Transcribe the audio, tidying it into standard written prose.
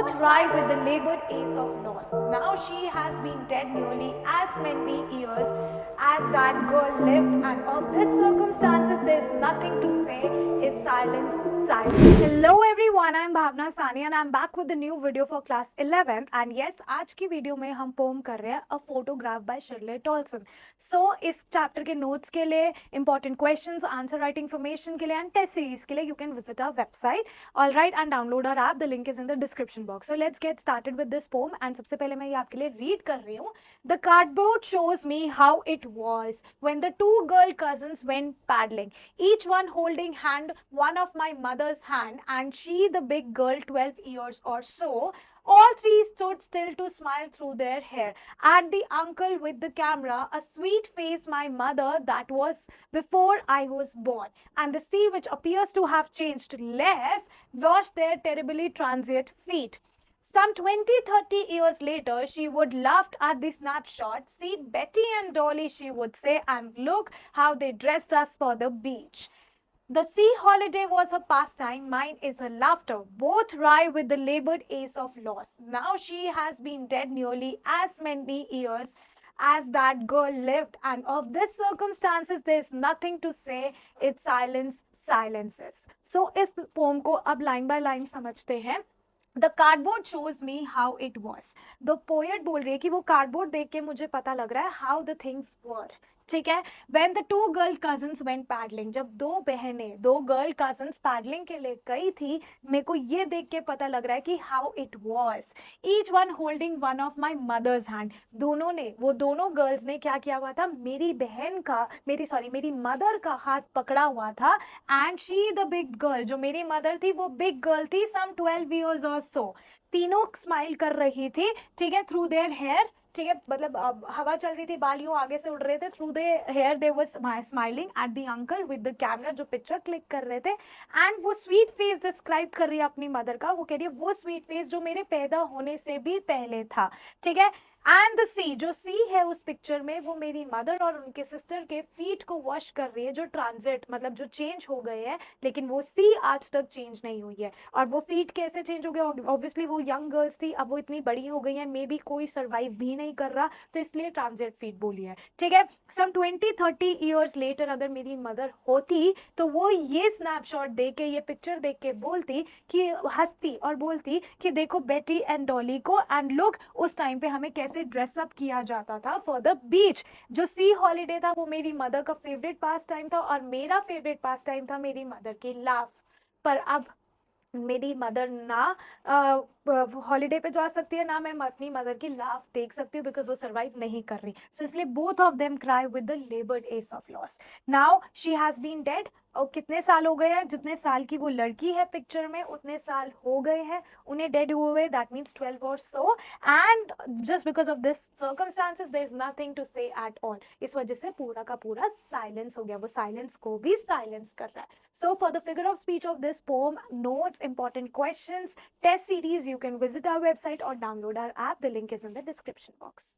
both rye with the labored ace of loss. Now she has been dead nearly as many years as that girl lived, and of this circumstances there's nothing to say. It's silence, silence. Hello everyone, I'm Bhavna Sani and I'm back with the new video for class 11th. And yes, आज की video में हम pome कर रहे हैं a photograph by Shirley Toulson. So इस chapter के notes के लिए, important questions, answer writing information के लिए एंड टेस्ट सीरीज के लिए you can visit our website. All right, and download our app. The link is in the description box. So let's get started with this poem. And सबसे पहले मैं ये आपके लिए रीड कर रही हूँ. The cardboard shows me how it was when the two girl cousins went paddling, each one holding hand one of my mother's hand, and she the big girl 12 years or so. All three stood still to smile through their hair at the uncle with the camera, a sweet face my mother that was before I was born, and the sea which appears to have changed less washed their terribly transient feet. Some 20-30 years later, she would laugh at the snapshot. See, Betty and Dolly, she would say, and look how they dressed us for the beach. The sea holiday was her pastime, mine is her laughter. Both rye with the labored ace of loss. Now she has been dead nearly as many years as that girl lived, and of this circumstances there's nothing to say. It's silence, silences. So इस pome को अब line by line समझते हैं. The cardboard shows me how it was. The poet बोल रही है कि वो कार्डबोर्ड देख के मुझे पता लग रहा है हाउ द थिंग्स वर. ठीक है. When the two girl cousins went paddling, जब दो बहनें, दो गर्ल कजन्स पैडलिंग के लिए गई थी, मेरे को ये देख के पता लग रहा है कि how it was. Each one holding one of my mother's hand. दोनों ने, वो दोनों गर्ल्स ने क्या किया हुआ था, मेरी बहन का, मेरी मदर का हाथ पकड़ा हुआ था. And she the big girl, जो मेरी मदर थी वो बिग गर्ल थी, सम 12 years or so. तीनों स्माइल कर रही थी. ठीक है. Through their hair. ठीक है. मतलब हवा चल रही थी, बाल यूं आगे से उड़ रहे थे. Through their hair they was smiling at the uncle with the camera, जो पिक्चर क्लिक कर रहे थे. एंड वो स्वीट फेस डिस्क्राइब कर रही है अपनी मदर का. वो कह रही है वो स्वीट फेस जो मेरे पैदा होने से भी पहले था. ठीक है. एंड द सी, जो सी है उस पिक्चर में, वो मेरी मदर और उनके सिस्टर के फीट को वॉश कर रही है, जो ट्रांजिट मतलब जो चेंज हो गए हैं, लेकिन वो सी आज तक चेंज नहीं हुई है. और वो फीट कैसे चेंज हो गए, ऑब्वियसली वो यंग गर्ल्स थी, अब वो इतनी बड़ी हो गई हैं, मे बी कोई सर्वाइव भी नहीं कर रहा, तो इसलिए ट्रांजिट फीट बोली है. ठीक है. सम 20-30 ईयर्स लेटर अगर मेरी मदर होती तो वो ये स्नैपशॉट देख के, ये पिक्चर देख के बोलती कि, हंसती और बोलती कि देखो बेटी एंड डॉली को, एंड लुक उस टाइम पे हमें कैसे ड्रेसअप किया जाता था फॉर द बीच. जो सी हॉलीडे था वो मेरी मदर का फेवरेट पास टाइम था, और मेरा फेवरेट पास टाइम था मेरी मदर की लाफ. पर अब मेरी मदर ना हॉलीडे पे जा सकती है, ना मैं अपनी मदर की लाफ देख सकती हूँ, बिकॉज वो सर्वाइव नहीं कर रही. सो इसलिए both of them cry with the laboured as of loss. Now she has been dead. और कितने साल हो गए हैं, जितने साल की वो लड़की है पिक्चर में उतने साल हो गए हैं उन्हें डेड हुए. That means 12 or so. And just because of this circumstances there is nothing to say at all. इस वजह से पूरा का पूरा साइलेंस हो गया. वो साइलेंस को भी साइलेंस कर रहा है. So for the figure of speech of this pome, notes, important questions, test series, you can visit our website or download our app. The link is in the description box.